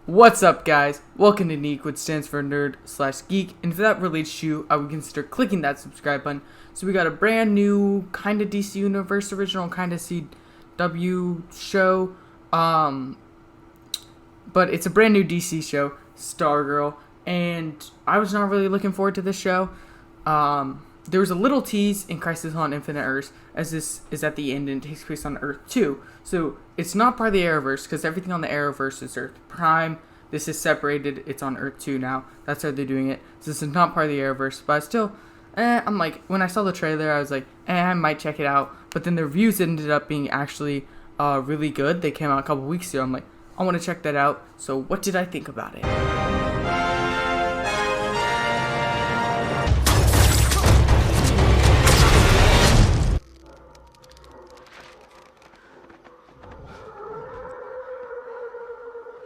What's up, guys? Welcome to NEEK, which stands for Nerd/Geek, and if that relates to you, I would consider clicking that subscribe button. So we got a brand new kind of DC Universe Original, kind of CW show, but it's a brand new DC show, Stargirl, and I was not really looking forward to this show. There was a little tease in Crisis on Infinite Earths, as this is at the end and it takes place on Earth 2. So it's not part of the Arrowverse, because everything on the Arrowverse is Earth Prime. This is separated, it's on Earth 2 now. That's how they're doing it. So this is not part of the Arrowverse, but I still, I'm like, when I saw the trailer, I was like, I might check it out. But then the reviews ended up being actually really good. They came out a couple weeks ago. I'm like, I want to check that out. So what did I think about it?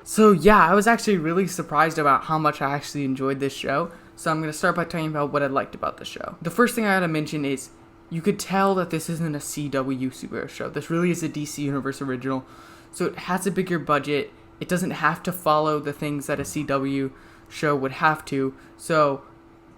So yeah, I was actually really surprised about how much I actually enjoyed this show. So I'm going to start by talking about what I liked about the show. The first thing I gotta mention is, you could tell that this isn't a CW superhero show. This really is a DC Universe Original. So it has a bigger budget. It doesn't have to follow the things that a CW show would have to. So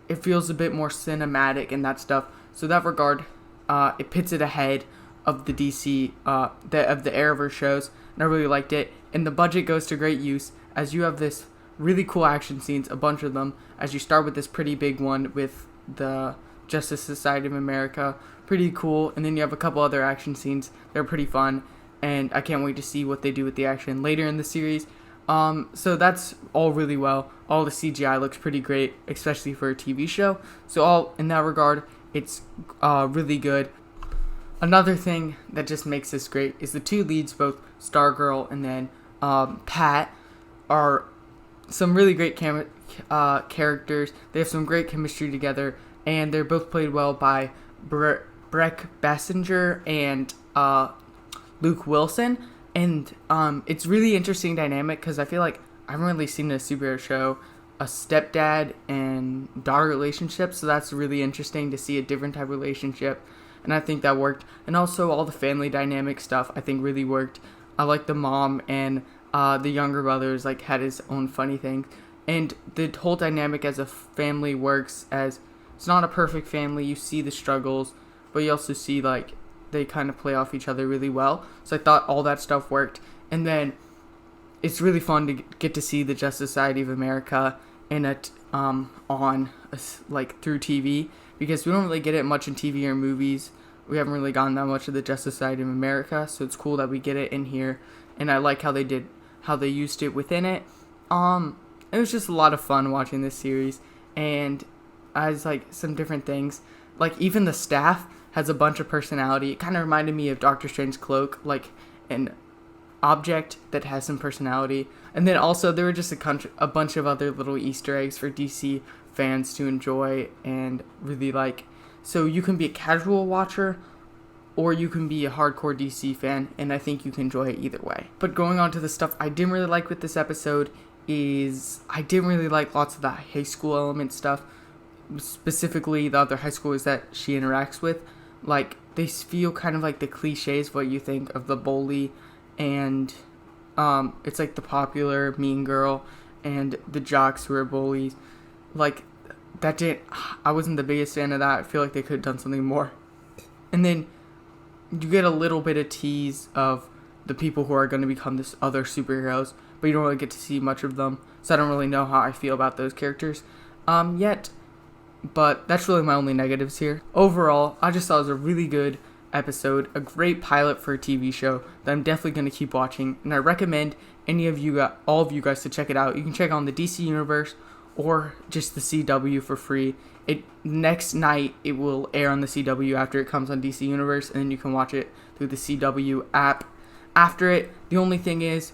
it feels a bit more cinematic and that stuff. So in that regard, it puts it ahead of the DC, of the Arrowverse shows. And I really liked it. And the budget goes to great use, as you have this really cool action scenes, a bunch of them, as you start with this pretty big one with the Justice Society of America. Pretty cool. And then you have a couple other action scenes. They're pretty fun. And I can't wait to see what they do with the action later in the series. So that's all really well. All the CGI looks pretty great, especially for a TV show. So all in that regard, it's really good. Another thing that just makes this great is the two leads, both Stargirl and then Pat, are some really great characters. They have some great chemistry together, and they're both played well by Breck Bassinger and Luke Wilson. And it's really interesting dynamic, because I feel like I haven't really seen in a superhero show a stepdad and daughter relationship, so that's really interesting to see a different type of relationship. And I think that worked. And also all the family dynamic stuff I think really worked. I like the mom and the younger brothers like had his own funny thing. And the whole dynamic as a family works, as it's not a perfect family. You see the struggles, but you also see like they kind of play off each other really well. So I thought all that stuff worked. And then it's really fun to get to see the Justice Society of America in it like through TV, because we don't really get it much in TV or movies. We haven't really gotten that much of the Justice Society of America, so it's cool that we get it in here. And I like how they used it within it. It was just a lot of fun watching this series, and as like some different things, like even the staff has a bunch of personality. It kind of reminded me of Doctor Strange's cloak, like an object that has some personality. And then also there were just a bunch of other little Easter eggs for DC fans to enjoy and really like. So you can be a casual watcher, or you can be a hardcore DC fan, and I think you can enjoy it either way. But going on to the stuff I didn't really like with this episode is, I didn't really like lots of the high school element stuff, specifically the other high schoolers that she interacts with. Like, they feel kind of like the cliches of what you think of the bully, and it's like the popular mean girl and the jocks who are bullies. Like, I wasn't the biggest fan of that. I feel like they could have done something more. And then you get a little bit of tease of the people who are going to become this other superheroes, but you don't really get to see much of them. So I don't really know how I feel about those characters yet. But that's really my only negatives here. Overall, I just thought it was a really good episode, a great pilot for a TV show that I'm definitely going to keep watching. And I recommend all of you guys to check it out. You can check it on the DC Universe or just the CW for free. Next night it will air on the CW after it comes on DC Universe, and then you can watch it through the CW app after it. The only thing is,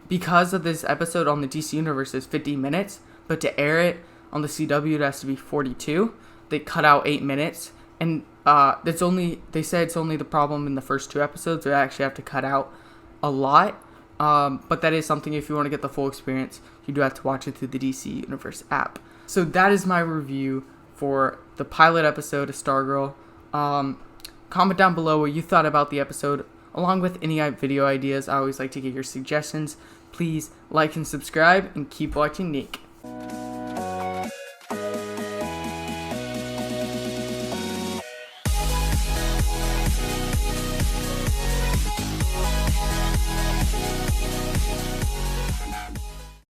because of this episode on the DC Universe is 50 minutes, but to air it on the CW it has to be 42. They cut out 8 minutes, and they said it's only the problem in the first 2 episodes. They actually have to cut out a lot. But that is something, if you want to get the full experience, you do have to watch it through the DC Universe app. So that is my review for the pilot episode of Stargirl. Comment down below what you thought about the episode, along with any video ideas. I always like to get your suggestions. please like and subscribe and keep watching NEEK.